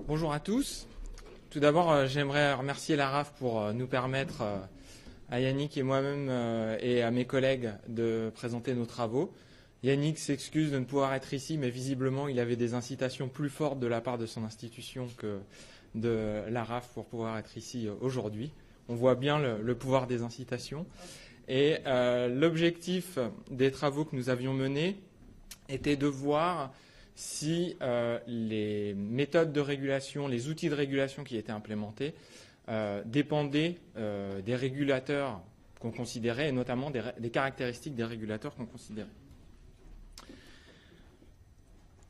Bonjour à tous. Tout d'abord, j'aimerais remercier l'ARAF pour nous permettre, à Yannick et moi-même et à mes collègues, de présenter nos travaux. Yannick s'excuse de ne pouvoir être ici, mais visiblement, il avait des incitations plus fortes de la part de son institution que de l'ARAF pour pouvoir être ici aujourd'hui. On voit bien le pouvoir des incitations. Et l'objectif des travaux que nous avions menés était de voir si les méthodes de régulation, les outils de régulation qui étaient implémentés dépendaient des régulateurs qu'on considérait, et notamment des caractéristiques des régulateurs qu'on considérait.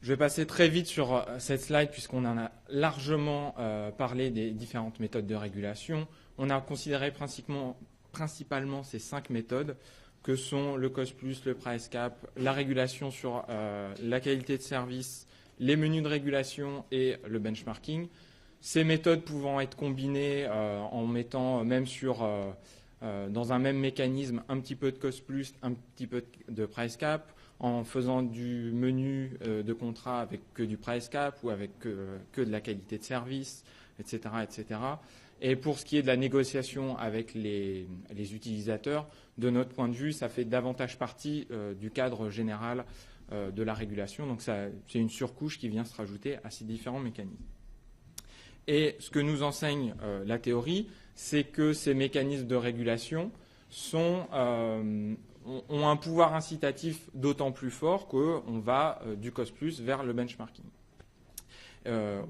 Je vais passer très vite sur cette slide puisqu'on en a largement parlé des différentes méthodes de régulation. On a considéré principalement ces 5 méthodes que sont le cost plus, le price cap, la régulation sur la qualité de service, les menus de régulation et le benchmarking. Ces méthodes pouvant être combinées en mettant même dans un même mécanisme un petit peu de cost plus, un petit peu de price cap, en faisant du menu de contrat avec que du price cap ou avec que de la qualité de service, etc., etc. Et pour ce qui est de la négociation avec les utilisateurs, de notre point de vue, ça fait davantage partie du cadre général de la régulation. Donc c'est une surcouche qui vient se rajouter à ces différents mécanismes. Et ce que nous enseigne la théorie, c'est que ces mécanismes de régulation ont un pouvoir incitatif d'autant plus fort qu'on va du cost plus vers le benchmarking.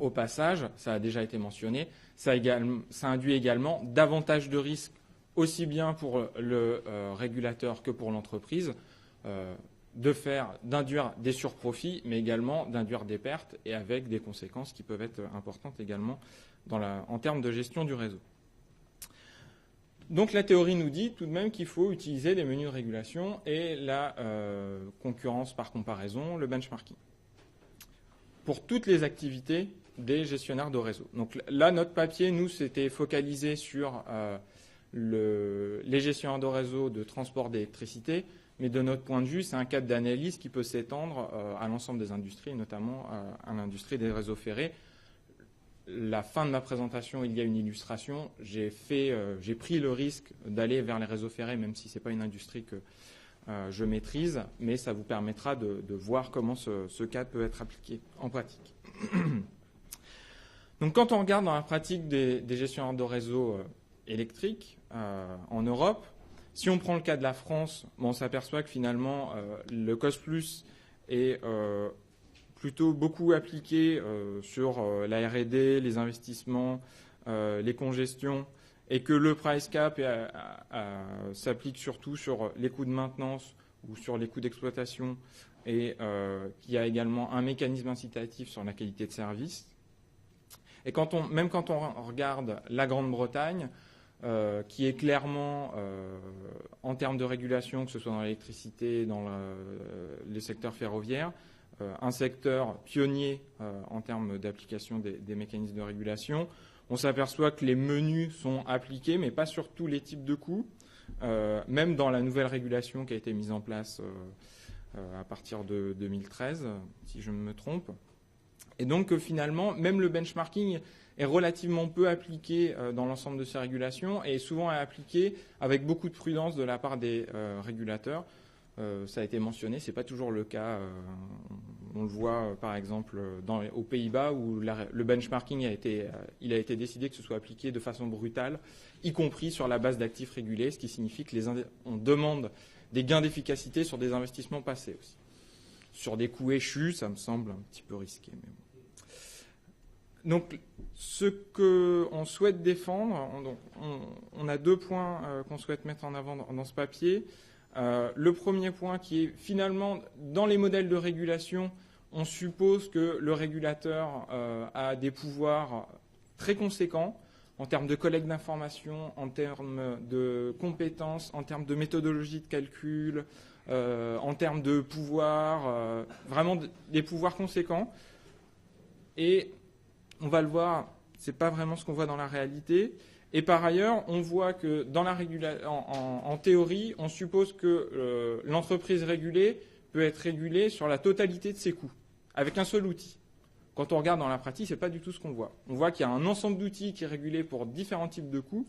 Au passage, ça a déjà été mentionné, ça induit également davantage de risques aussi bien pour le régulateur que pour l'entreprise d'induire des surprofits, mais également d'induire des pertes et avec des conséquences qui peuvent être importantes également en termes de gestion du réseau. Donc la théorie nous dit tout de même qu'il faut utiliser les menus de régulation et la concurrence par comparaison, le benchmarking, pour toutes les activités des gestionnaires de réseau. Donc là, notre papier, nous, s'était focalisé sur les gestionnaires de réseau de transport d'électricité, mais de notre point de vue, c'est un cadre d'analyse qui peut s'étendre à l'ensemble des industries, notamment à l'industrie des réseaux ferrés. La fin de ma présentation, il y a une illustration. J'ai pris le risque d'aller vers les réseaux ferrés, même si ce n'est pas une industrie que je maîtrise, mais ça vous permettra de voir comment ce cadre peut être appliqué en pratique. Donc quand on regarde dans la pratique des gestionnaires de réseau électriques en Europe, si on prend le cas de la France, on s'aperçoit que finalement le cost plus est plutôt beaucoup appliqué sur la R&D, les investissements, les congestions, et que le price cap s'applique surtout sur les coûts de maintenance ou sur les coûts d'exploitation, et qu'il y a également un mécanisme incitatif sur la qualité de service. Et même quand on regarde la Grande-Bretagne, qui est clairement, en termes de régulation, que ce soit dans l'électricité, dans les secteurs ferroviaires, un secteur pionnier en termes d'application des mécanismes de régulation, on s'aperçoit que les menus sont appliqués, mais pas sur tous les types de coûts, même dans la nouvelle régulation qui a été mise en place à partir de 2013, si je ne me trompe. Et donc finalement, même le benchmarking est relativement peu appliqué dans l'ensemble de ces régulations et souvent est appliqué avec beaucoup de prudence de la part des régulateurs. Ça a été mentionné, ce n'est pas toujours le cas. On le voit par exemple aux Pays-Bas où le benchmarking a été décidé que ce soit appliqué de façon brutale, y compris sur la base d'actifs régulés, ce qui signifie qu'on demande des gains d'efficacité sur des investissements passés aussi. Sur des coûts échus, ça me semble un petit peu risqué. Mais bon. Donc, ce qu'on souhaite défendre, on a 2 points qu'on souhaite mettre en avant dans ce papier. Le premier point qui est finalement, dans les modèles de régulation, on suppose que le régulateur a des pouvoirs très conséquents en termes de collecte d'informations, en termes de compétences, en termes de méthodologie de calcul, en termes de pouvoir, vraiment des pouvoirs conséquents. Et on va le voir, ce n'est pas vraiment ce qu'on voit dans la réalité. Et par ailleurs, on voit que dans en théorie, on suppose que l'entreprise régulée peut être régulée sur la totalité de ses coûts, avec un seul outil. quand on regarde dans la pratique, ce n'est pas du tout ce qu'on voit. On voit qu'il y a un ensemble d'outils qui est régulé pour différents types de coûts.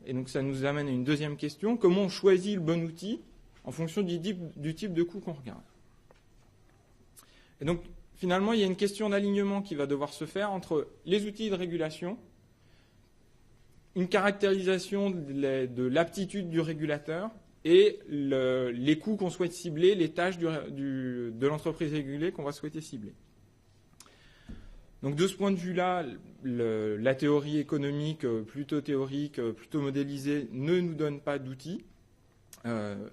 Et donc ça nous amène à une deuxième question. Comment on choisit le bon outil en fonction du type de coût qu'on regarde? Et donc finalement, il y a une question d'alignement qui va devoir se faire entre les outils de régulation, une caractérisation de l'aptitude du régulateur et les coûts qu'on souhaite cibler, les tâches de l'entreprise régulée qu'on va souhaiter cibler. Donc de ce point de vue-là, la théorie économique, plutôt théorique, plutôt modélisée, ne nous donne pas d'outils,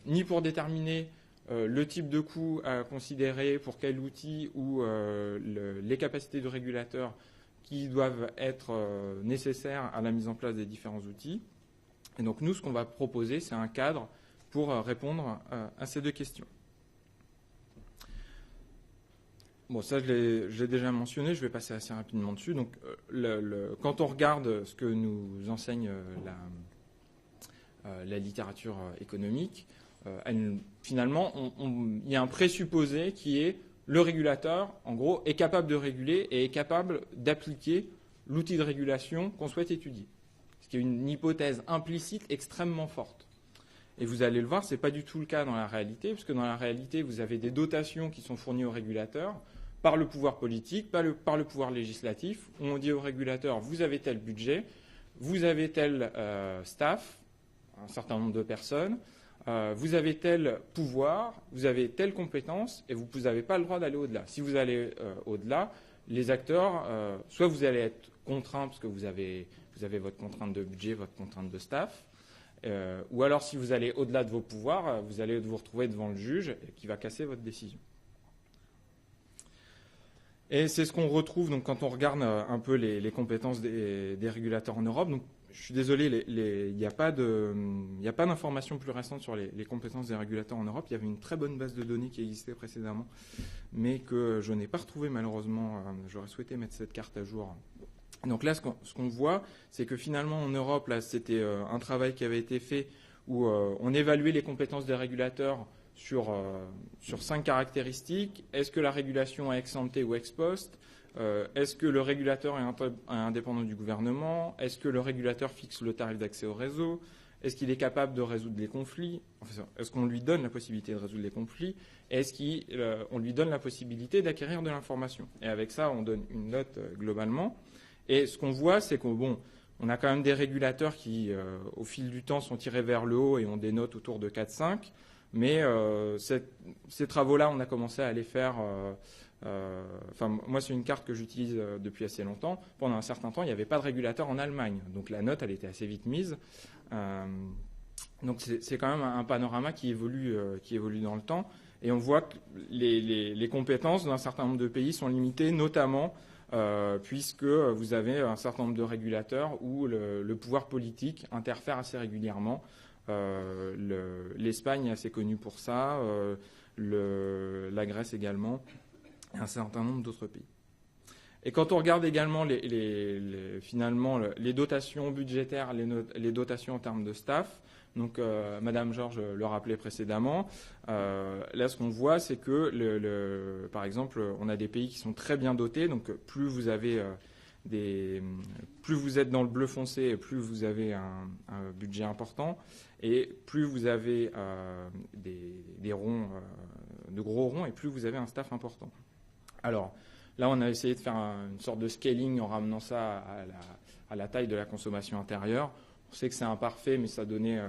ni pour déterminer le type de coût à considérer pour quel outil ou les capacités du régulateur qui doivent être nécessaires à la mise en place des différents outils. Et donc nous, ce qu'on va proposer, c'est un cadre pour répondre à ces deux questions. Bon, ça, je l'ai déjà mentionné, je vais passer assez rapidement dessus. Donc, quand on regarde ce que nous enseigne la littérature économique, finalement, il y a un présupposé qui est le régulateur, en gros, est capable de réguler et est capable d'appliquer l'outil de régulation qu'on souhaite étudier. Ce qui est une hypothèse implicite extrêmement forte. Et vous allez le voir, ce n'est pas du tout le cas dans la réalité, puisque dans la réalité, vous avez des dotations qui sont fournies aux régulateurs par le pouvoir politique, par le pouvoir législatif, où on dit au régulateur, vous avez tel budget, vous avez tel staff, un certain nombre de personnes, vous avez tel pouvoir, vous avez telle compétence, et vous n'avez pas le droit d'aller au-delà. Si vous allez au-delà, les acteurs, soit vous allez être contraints, parce que vous avez votre contrainte de budget, votre contrainte de staff, ou alors si vous allez au-delà de vos pouvoirs, vous allez vous retrouver devant le juge qui va casser votre décision. Et c'est ce qu'on retrouve donc, quand on regarde un peu les compétences des régulateurs en Europe. Donc, je suis désolé, il n'y a pas d'informations plus récentes sur les compétences des régulateurs en Europe. Il y avait une très bonne base de données qui existait précédemment, mais que je n'ai pas retrouvée malheureusement. J'aurais souhaité mettre cette carte à jour. Donc là, ce qu'on voit, c'est que finalement en Europe, là, c'était un travail qui avait été fait où on évaluait les compétences des régulateurs sur 5 caractéristiques. Est-ce que la régulation est ex ante ou ex post? Est-ce que le régulateur est indépendant du gouvernement? Est-ce que le régulateur fixe le tarif d'accès au réseau? Est-ce qu'il est capable de résoudre les conflits? Enfin, est-ce qu'on lui donne la possibilité de résoudre les conflits? Est-ce qu'on lui donne la possibilité d'acquérir de l'information? Et avec ça, on donne une note globalement. Et ce qu'on voit, c'est qu'on a quand même des régulateurs qui, au fil du temps, sont tirés vers le haut et ont des notes autour de 4-5. Mais ces travaux-là, on a commencé à les faire. Moi, c'est une carte que j'utilise depuis assez longtemps. Pendant un certain temps, il n'y avait pas de régulateur en Allemagne. Donc la note, elle était assez vite mise. Donc c'est quand même un panorama qui évolue dans le temps. Et on voit que les compétences d'un certain nombre de pays sont limitées, notamment puisque vous avez un certain nombre de régulateurs où le pouvoir politique interfère assez régulièrement. L'Espagne est assez connue pour ça, la Grèce également, et un certain nombre d'autres pays. Et quand on regarde également finalement les dotations budgétaires, les dotations en termes de staff, donc Madame Georges le rappelait précédemment, là ce qu'on voit c'est que par exemple on a des pays qui sont très bien dotés, donc plus vous avez plus vous êtes dans le bleu foncé, plus vous avez un budget important, et plus vous avez des ronds, de gros ronds, et plus vous avez un staff important. Alors là, on a essayé de faire une sorte de scaling en ramenant ça à la taille de la consommation intérieure. On sait que c'est imparfait, mais ça donnait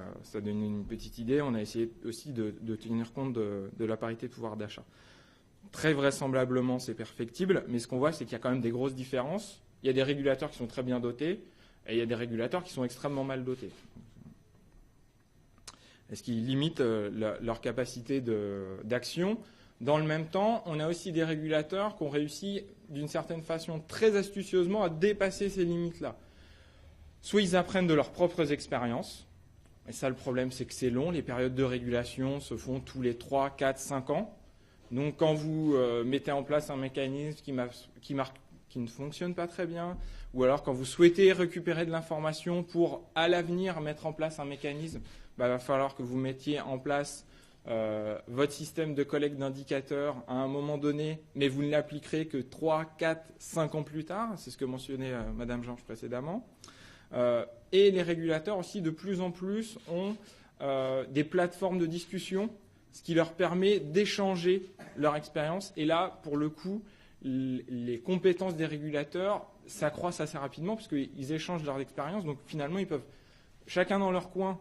une petite idée. On a essayé aussi de tenir compte de la parité de pouvoir d'achat. Très vraisemblablement, c'est perfectible, mais ce qu'on voit, c'est qu'il y a quand même des grosses différences. Il y a des régulateurs qui sont très bien dotés, et il y a des régulateurs qui sont extrêmement mal dotés. Est-ce qu'ils limitent leur capacité d'action? Dans le même temps, on a aussi des régulateurs qui ont réussi, d'une certaine façon, très astucieusement, à dépasser ces limites-là. Soit ils apprennent de leurs propres expériences, et ça, le problème, c'est que c'est long. Les périodes de régulation se font tous les 3, 4, 5 ans. Donc, quand vous mettez en place un mécanisme qui ne fonctionne pas très bien, ou alors quand vous souhaitez récupérer de l'information pour, à l'avenir, mettre en place un mécanisme, il va falloir que vous mettiez en place votre système de collecte d'indicateurs à un moment donné, mais vous ne l'appliquerez que 3, 4, 5 ans plus tard. C'est ce que mentionnait Madame Georges précédemment. Et les régulateurs aussi, de plus en plus, ont des plateformes de discussion, ce qui leur permet d'échanger leur expérience. Et là, pour le coup, les compétences des régulateurs s'accroissent assez rapidement parce qu'ils échangent leurs expériences. Donc finalement, ils peuvent, chacun dans leur coin,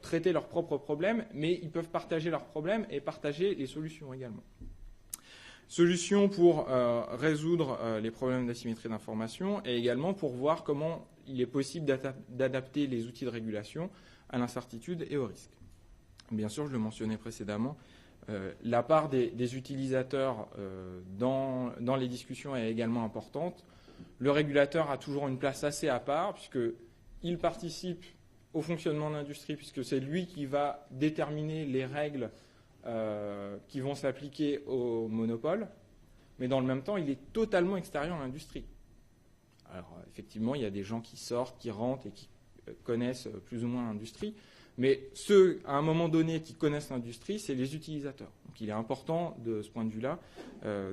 traiter leurs propres problèmes, mais ils peuvent partager leurs problèmes et partager les solutions également. Solutions pour résoudre les problèmes d'asymétrie d'information et également pour voir comment il est possible d'adapter les outils de régulation à l'incertitude et au risque. Bien sûr, je le mentionnais précédemment, la part des utilisateurs dans les discussions est également importante. Le régulateur a toujours une place assez à part puisqu'il participe au fonctionnement de l'industrie, puisque c'est lui qui va déterminer les règles qui vont s'appliquer au monopole, mais dans le même temps, il est totalement extérieur à l'industrie. Alors, effectivement, il y a des gens qui sortent, qui rentrent et qui connaissent plus ou moins l'industrie, mais ceux, à un moment donné, qui connaissent l'industrie, c'est les utilisateurs. Donc, il est important, de ce point de vue-là,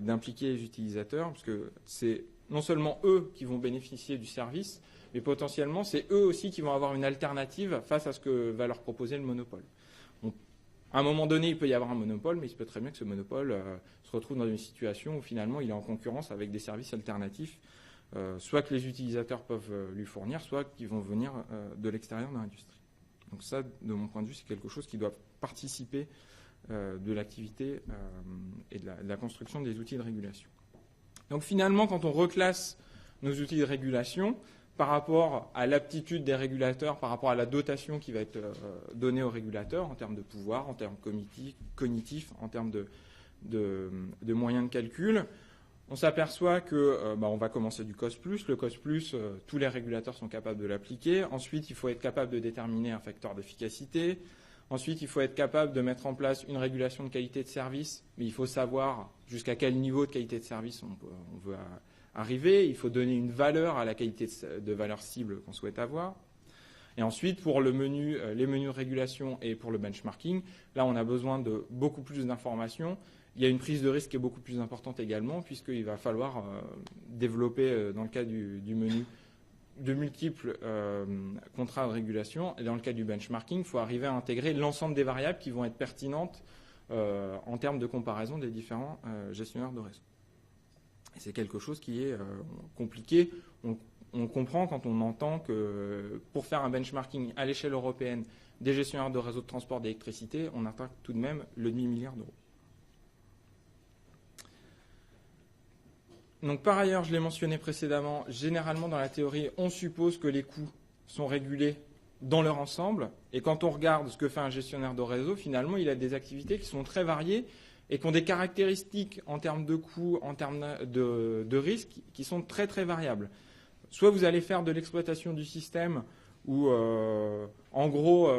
d'impliquer les utilisateurs, parce que c'est non seulement eux qui vont bénéficier du service, mais potentiellement, c'est eux aussi qui vont avoir une alternative face à ce que va leur proposer le monopole. À un moment donné, il peut y avoir un monopole, mais il se peut très bien que ce monopole se retrouve dans une situation où finalement, il est en concurrence avec des services alternatifs, soit que les utilisateurs peuvent lui fournir, soit qui vont venir de l'extérieur de l'industrie. Donc ça, de mon point de vue, c'est quelque chose qui doit participer de l'activité et de la construction des outils de régulation. Donc finalement, quand on reclasse nos outils de régulation, par rapport à l'aptitude des régulateurs, par rapport à la dotation qui va être donnée aux régulateurs en termes de pouvoir, en termes cognitifs, en termes de moyens de calcul, on s'aperçoit que on va commencer du COS+. Le COS+, tous les régulateurs sont capables de l'appliquer. Ensuite, il faut être capable de déterminer un facteur d'efficacité. Ensuite, il faut être capable de mettre en place une régulation de qualité de service, mais il faut savoir jusqu'à quel niveau de qualité de service on veut arriver. Il faut donner une valeur à la qualité de valeur cible qu'on souhaite avoir. Et ensuite, pour les menus de régulation et pour le benchmarking, là, on a besoin de beaucoup plus d'informations. Il y a une prise de risque qui est beaucoup plus importante également, puisqu'il va falloir développer, dans le cas du menu, de multiples contrats de régulation. Et dans le cas du benchmarking, il faut arriver à intégrer l'ensemble des variables qui vont être pertinentes en termes de comparaison des différents gestionnaires de réseau. Et c'est quelque chose qui est compliqué. On comprend quand on entend que pour faire un benchmarking à l'échelle européenne des gestionnaires de réseau de transport d'électricité, on atteint tout de même le demi-milliard d'euros. Donc par ailleurs, je l'ai mentionné précédemment, généralement dans la théorie, on suppose que les coûts sont régulés dans leur ensemble. Et quand on regarde ce que fait un gestionnaire de réseau, finalement, il a des activités qui sont très variées et qui ont des caractéristiques en termes de coûts, en termes de risques, qui sont très très variables. Soit vous allez faire de l'exploitation du système où, en gros,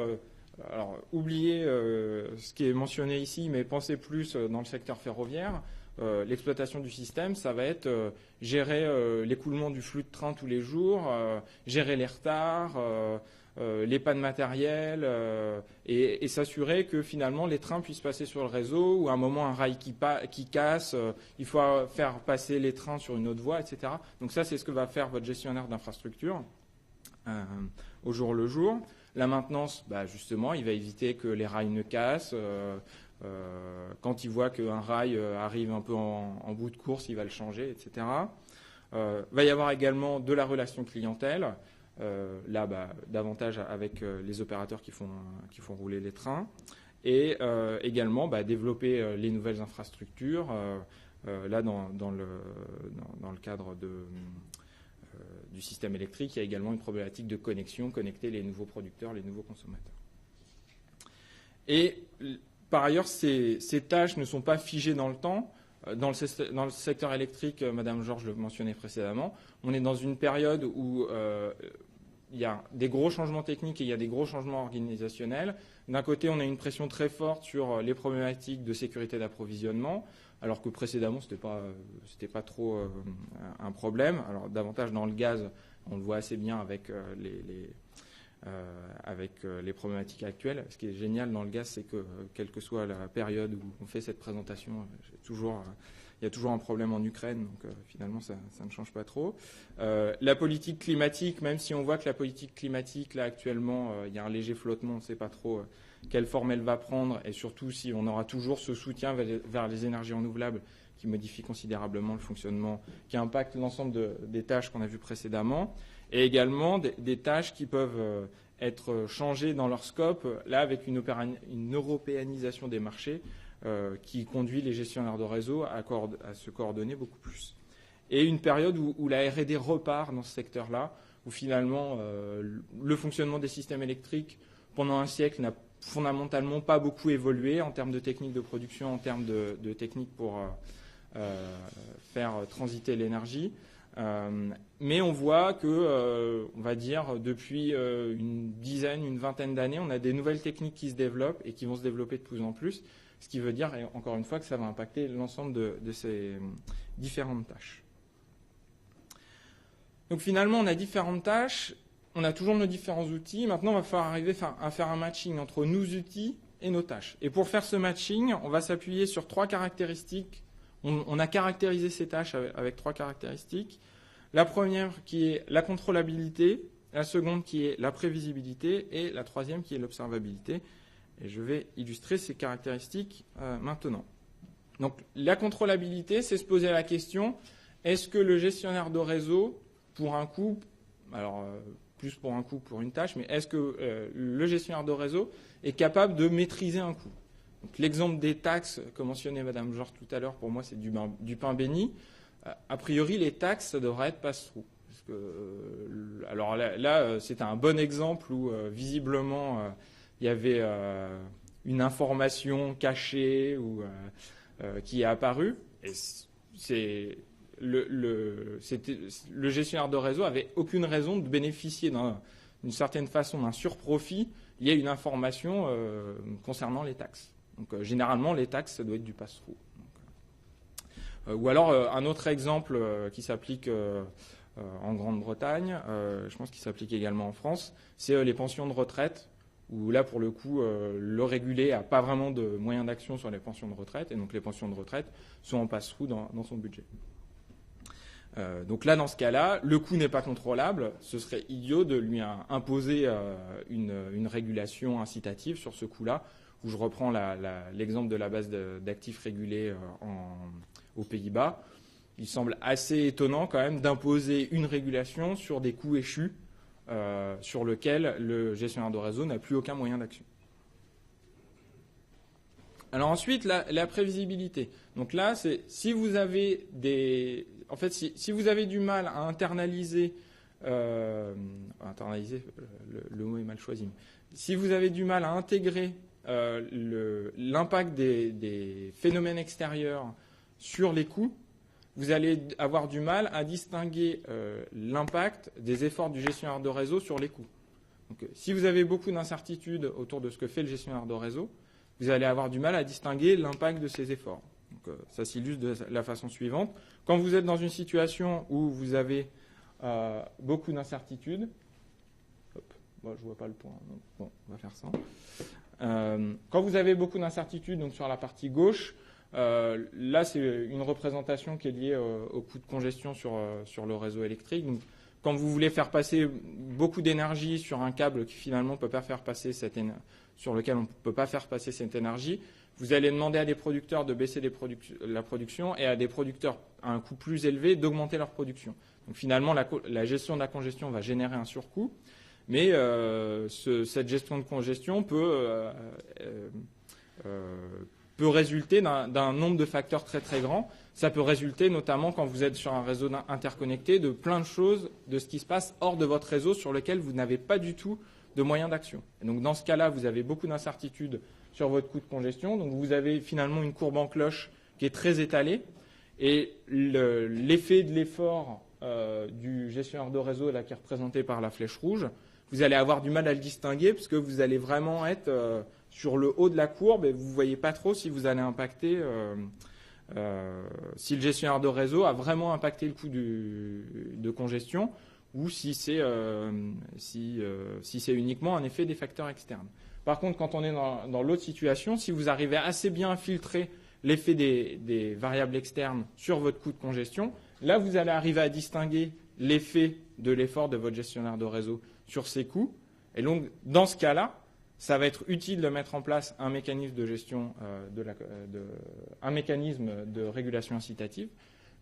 alors oubliez ce qui est mentionné ici, mais pensez plus dans le secteur ferroviaire. L'exploitation du système, ça va être gérer l'écoulement du flux de train tous les jours, gérer les retards, les pannes matérielles et s'assurer que finalement les trains puissent passer sur le réseau ou à un moment un rail qui casse, il faut faire passer les trains sur une autre voie, etc. Donc ça, c'est ce que va faire votre gestionnaire d'infrastructure au jour le jour. La maintenance, justement, il va éviter que les rails ne cassent. Quand il voit qu'un rail arrive un peu en bout de course, il va le changer, etc. Va y avoir également de la relation clientèle. Là, davantage avec les opérateurs qui font rouler les trains. Et également développer les nouvelles infrastructures. Là, dans le cadre du système électrique, il y a également une problématique de connexion, connecter les nouveaux producteurs, les nouveaux consommateurs. Et par ailleurs, ces tâches ne sont pas figées dans le temps. Dans le secteur électrique, Madame Georges le mentionnait précédemment, on est dans une période où il y a des gros changements techniques et il y a des gros changements organisationnels. D'un côté, on a une pression très forte sur les problématiques de sécurité d'approvisionnement, alors que précédemment, ce n'était pas trop un problème. Alors davantage dans le gaz, on le voit assez bien avec avec les problématiques actuelles. Ce qui est génial dans le gaz, c'est que quelle que soit la période où on fait cette présentation, il y a toujours un problème en Ukraine, donc finalement ça ne change pas trop. La politique climatique, même si on voit que la politique climatique, là actuellement, il y a un léger flottement, on ne sait pas trop quelle forme elle va prendre, et surtout si on aura toujours ce soutien vers les énergies renouvelables qui modifie considérablement le fonctionnement, qui impacte l'ensemble des tâches qu'on a vues précédemment, et également des tâches qui peuvent être changées dans leur scope, là avec une européanisation des marchés qui conduit les gestionnaires de réseau à se coordonner beaucoup plus. Et une période où la R&D repart dans ce secteur-là, où finalement le fonctionnement des systèmes électriques pendant un siècle n'a fondamentalement pas beaucoup évolué en termes de techniques de production, en termes de techniques pour faire transiter l'énergie. Mais on voit que, on va dire, depuis une dizaine, une vingtaine d'années, on a des nouvelles techniques qui se développent et qui vont se développer de plus en plus, ce qui veut dire, encore une fois, que ça va impacter l'ensemble de ces différentes tâches. Donc finalement, on a différentes tâches, on a toujours nos différents outils. Maintenant, il va falloir arriver à faire un matching entre nos outils et nos tâches. Et pour faire ce matching, on va s'appuyer sur 3 caractéristiques. On a caractérisé ces tâches avec 3 caractéristiques. La première qui est la contrôlabilité, la seconde qui est la prévisibilité et la troisième qui est l'observabilité. Et je vais illustrer ces caractéristiques maintenant. Donc la contrôlabilité, c'est se poser la question, est-ce que le gestionnaire de réseau, pour un coût, alors plus pour un coût pour une tâche, mais est-ce que le gestionnaire de réseau est capable de maîtriser un coût? L'exemple des taxes que mentionnait Mme Georges tout à l'heure, pour moi, c'est du pain béni. A priori, les taxes, ça devrait être pass-through. Alors là c'est un bon exemple où, visiblement, il y avait une information cachée qui est apparue. Et le gestionnaire de réseau n'avait aucune raison de bénéficier d'une certaine façon d'un surprofit lié à une information concernant les taxes. Donc généralement, les taxes, ça doit être du pass-through. Ou alors, un autre exemple qui s'applique en Grande-Bretagne, je pense qu'il s'applique également en France, c'est les pensions de retraite, où là, pour le coup, le régulé n'a pas vraiment de moyens d'action sur les pensions de retraite, et donc les pensions de retraite sont en pass-through dans son budget. Donc là, dans ce cas-là, le coût n'est pas contrôlable. Ce serait idiot de lui imposer une régulation incitative sur ce coût-là, où je reprends l'exemple de la base d'actifs régulés aux Pays-Bas. Il semble assez étonnant quand même d'imposer une régulation sur des coûts échus sur lesquels le gestionnaire de réseau n'a plus aucun moyen d'action. Alors ensuite, la prévisibilité. Donc là, c'est si vous avez si vous avez du mal à internaliser, le mot est mal choisi. Si vous avez du mal à intégrer l'impact des phénomènes extérieurs sur les coûts, vous allez avoir du mal à distinguer l'impact des efforts du gestionnaire de réseau sur les coûts. Donc, si vous avez beaucoup d'incertitudes autour de ce que fait le gestionnaire de réseau, vous allez avoir du mal à distinguer l'impact de ces efforts. Donc, ça s'illustre de la façon suivante. Quand vous êtes dans une situation où vous avez beaucoup d'incertitudes, je ne vois pas le point, donc, bon, on va faire ça. Quand vous avez beaucoup d'incertitudes, donc sur la partie gauche, là c'est une représentation qui est liée au coût de congestion sur le réseau électrique. Donc, quand vous voulez faire passer beaucoup d'énergie sur un câble qui finalement peut pas faire passer sur lequel on ne peut pas faire passer cette énergie, vous allez demander à des producteurs de baisser la production et à des producteurs à un coût plus élevé d'augmenter leur production. Donc finalement, la gestion de la congestion va générer un surcoût, mais cette gestion de congestion peut résulter d'un nombre de facteurs très très grand. Ça peut résulter notamment quand vous êtes sur un réseau interconnecté de plein de choses, de ce qui se passe hors de votre réseau sur lequel vous n'avez pas du tout de moyens d'action. Et donc dans ce cas-là, vous avez beaucoup d'incertitudes sur votre coût de congestion. Donc vous avez finalement une courbe en cloche qui est très étalée. Et l'effet de l'effort du gestionnaire de réseau là, qui est représenté par la flèche rouge, vous allez avoir du mal à le distinguer parce que vous allez vraiment être sur le haut de la courbe et vous ne voyez pas trop si vous allez impacter, si le gestionnaire de réseau a vraiment impacté le coût de congestion ou si c'est uniquement un effet des facteurs externes. Par contre, quand on est dans l'autre situation, si vous arrivez assez bien à filtrer l'effet des variables externes sur votre coût de congestion, là, vous allez arriver à distinguer l'effet de l'effort de votre gestionnaire de réseau sur ses coûts. Et donc, dans ce cas-là, ça va être utile de mettre en place un mécanisme de gestion, un mécanisme de régulation incitative,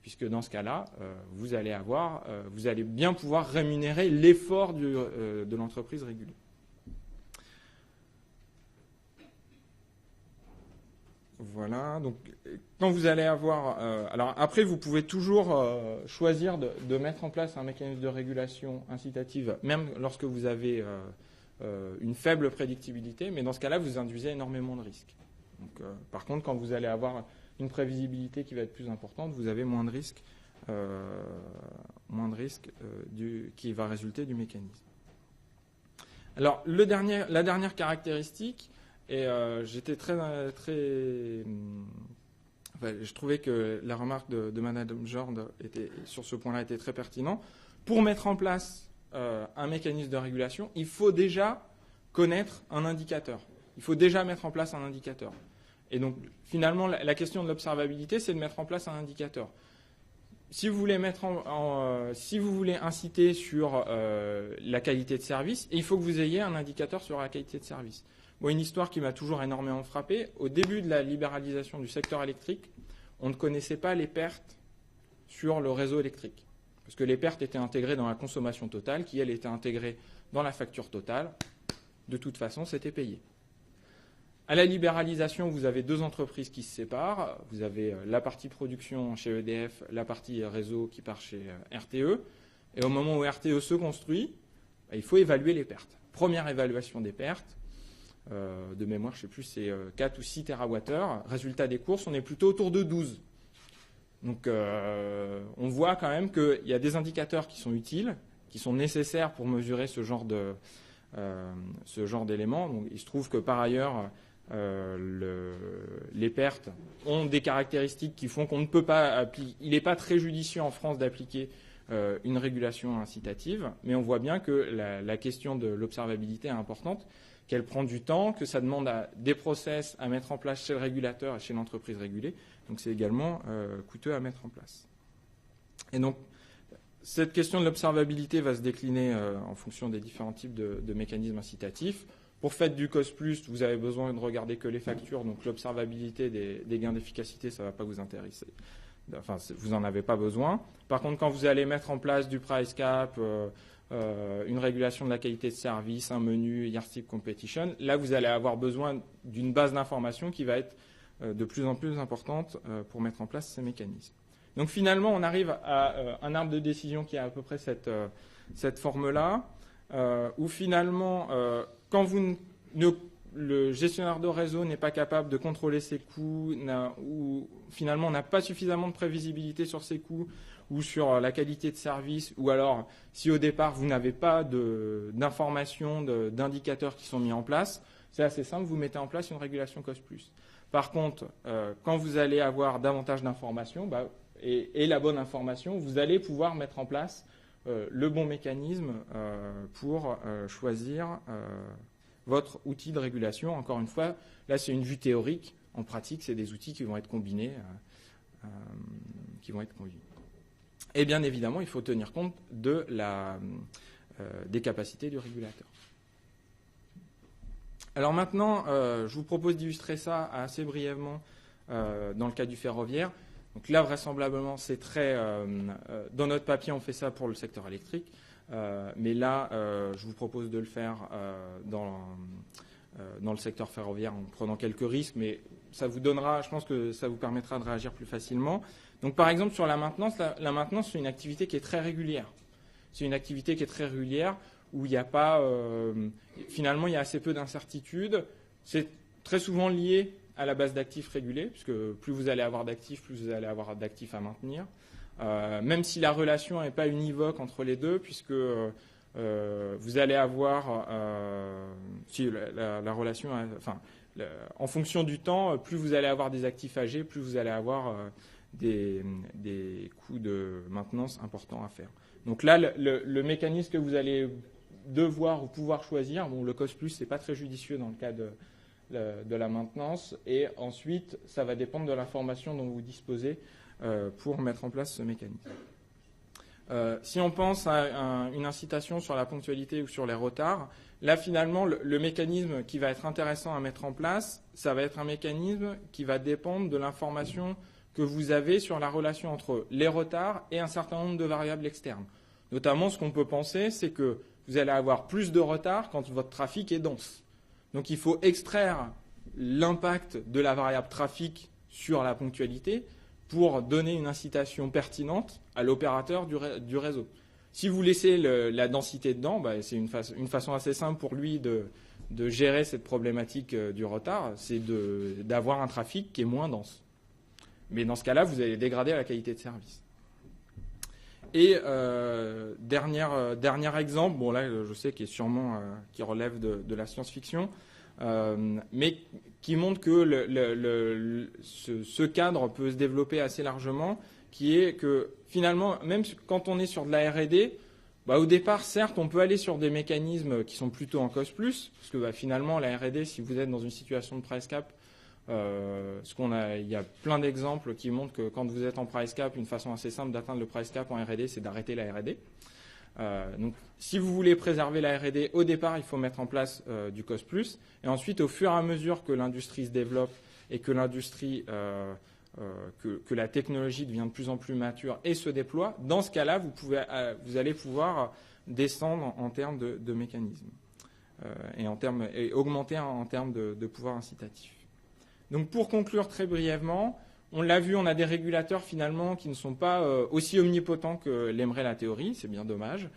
puisque dans ce cas-là, vous allez bien pouvoir rémunérer l'effort de l'entreprise régulée. Voilà, donc quand vous allez avoir... alors après, vous pouvez toujours choisir de mettre en place un mécanisme de régulation incitative, même lorsque vous avez une faible prédictibilité, mais dans ce cas-là, vous induisez énormément de risques. Donc, par contre, quand vous allez avoir une prévisibilité qui va être plus importante, vous avez moins de risques qui va résulter du mécanisme. Alors, la dernière caractéristique... Et j'étais je trouvais que la remarque de Madame Jord sur ce point-là était très pertinente. Pour mettre en place un mécanisme de régulation, il faut déjà connaître un indicateur. Il faut déjà mettre en place un indicateur. Et donc, finalement, la question de l'observabilité, c'est de mettre en place un indicateur. Si vous voulez si vous voulez inciter sur la qualité de service, il faut que vous ayez un indicateur sur la qualité de service. Bon, une histoire qui m'a toujours énormément frappé. Au début de la libéralisation du secteur électrique, on ne connaissait pas les pertes sur le réseau électrique. Parce que les pertes étaient intégrées dans la consommation totale, qui, elle, était intégrée dans la facture totale. De toute façon, c'était payé. À la libéralisation, vous avez deux entreprises qui se séparent. Vous avez la partie production chez EDF, la partie réseau qui part chez RTE. Et au moment où RTE se construit, il faut évaluer les pertes. Première évaluation des pertes. De mémoire, je ne sais plus, c'est 4 ou 6 TWh. Résultat des courses, on est plutôt autour de 12. Donc on voit quand même qu'il y a des indicateurs qui sont utiles, qui sont nécessaires pour mesurer ce genre d'éléments. Donc il se trouve que par ailleurs, les pertes ont des caractéristiques qui font qu'on ne peut pas appliquer. Il n'est pas très judicieux en France d'appliquer une régulation incitative, mais on voit bien que la question de l'observabilité est importante, qu'elle prend du temps, que ça demande des process à mettre en place chez le régulateur et chez l'entreprise régulée. Donc c'est également coûteux à mettre en place. Et donc cette question de l'observabilité va se décliner en fonction des différents types de mécanismes incitatifs. Pour faire du cost plus, vous avez besoin de regarder que les factures, donc l'observabilité des gains d'efficacité, ça ne va pas vous intéresser. Enfin, vous n'en avez pas besoin. Par contre, quand vous allez mettre en place du price cap, une régulation de la qualité de service, un menu, yardstick competition, là, vous allez avoir besoin d'une base d'information qui va être de plus en plus importante pour mettre en place ces mécanismes. Donc finalement, on arrive à un arbre de décision qui a à peu près cette forme-là, où finalement, quand le gestionnaire de réseau n'est pas capable de contrôler ses coûts, ou finalement n'a pas suffisamment de prévisibilité sur ses coûts ou sur la qualité de service, ou alors si au départ vous n'avez pas d'informations, d'indicateurs qui sont mis en place, c'est assez simple, vous mettez en place une régulation cost plus. Par contre, quand vous allez avoir davantage d'informations et la bonne information, vous allez pouvoir mettre en place le bon mécanisme pour choisir votre outil de régulation. Encore une fois, là c'est une vue théorique. En pratique, c'est des outils qui vont être combinés. Et bien évidemment, il faut tenir compte des capacités du régulateur. Alors maintenant, je vous propose d'illustrer ça assez brièvement dans le cas du ferroviaire. Donc là, vraisemblablement, c'est très... dans notre papier, on fait ça pour le secteur électrique. Mais là, je vous propose de le faire dans le secteur ferroviaire en prenant quelques risques, mais ça vous donnera, je pense que ça vous permettra de réagir plus facilement. Donc par exemple, sur la maintenance, c'est une activité qui est très régulière. C'est une activité qui est très régulière où il n'y a pas... finalement, il y a assez peu d'incertitudes. C'est très souvent lié à la base d'actifs régulés, puisque plus vous allez avoir d'actifs, plus vous allez avoir d'actifs à maintenir. Même si la relation n'est pas univoque entre les deux, puisque vous allez avoir, si la relation, en fonction du temps, plus vous allez avoir des actifs âgés, plus vous allez avoir des coûts de maintenance importants à faire. Donc là, le mécanisme que vous allez devoir ou pouvoir choisir, bon, le cost plus, c'est pas très judicieux dans le cas de la maintenance. Et ensuite, ça va dépendre de l'information dont vous disposez pour mettre en place ce mécanisme. Si on pense à une incitation sur la ponctualité ou sur les retards, là, finalement, le mécanisme qui va être intéressant à mettre en place, ça va être un mécanisme qui va dépendre de l'information que vous avez sur la relation entre les retards et un certain nombre de variables externes. Notamment, ce qu'on peut penser, c'est que vous allez avoir plus de retard quand votre trafic est dense. Donc, il faut extraire l'impact de la variable trafic sur la ponctualité pour donner une incitation pertinente à l'opérateur du réseau. Si vous laissez la densité dedans, c'est une façon assez simple pour lui de gérer cette problématique du retard, c'est d'avoir un trafic qui est moins dense. Mais dans ce cas-là, vous allez dégrader la qualité de service. Et dernier exemple, bon là je sais qu'il est sûrement qui relève de la science-fiction, mais qui montre que ce cadre peut se développer assez largement, qui est que finalement, même quand on est sur de la R&D, au départ, certes, on peut aller sur des mécanismes qui sont plutôt en cost plus, parce que finalement, la R&D, si vous êtes dans une situation de price cap, il y a plein d'exemples qui montrent que quand vous êtes en price cap, une façon assez simple d'atteindre le price cap en R&D, c'est d'arrêter la R&D. Donc, si vous voulez préserver la R&D, au départ, il faut mettre en place du cost plus. Et ensuite, au fur et à mesure que l'industrie se développe et que l'industrie, que la technologie devient de plus en plus mature et se déploie, dans ce cas-là, vous allez pouvoir descendre en termes de mécanismes et augmenter en termes de pouvoir incitatif. Donc, pour conclure très brièvement, on l'a vu, on a des régulateurs finalement qui ne sont pas aussi omnipotents que l'aimerait la théorie, c'est bien dommage.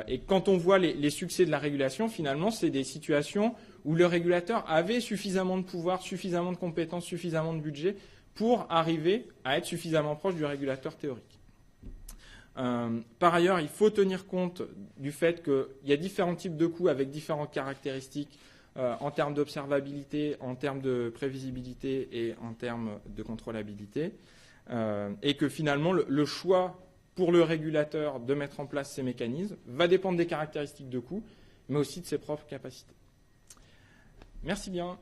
Et quand on voit les succès de la régulation, finalement, c'est des situations où le régulateur avait suffisamment de pouvoir, suffisamment de compétences, suffisamment de budget pour arriver à être suffisamment proche du régulateur théorique. Par ailleurs, il faut tenir compte du fait qu'il y a différents types de coûts avec différentes caractéristiques en termes d'observabilité, en termes de prévisibilité et en termes de contrôlabilité, et que finalement le choix pour le régulateur de mettre en place ces mécanismes va dépendre des caractéristiques de coût, mais aussi de ses propres capacités. Merci bien.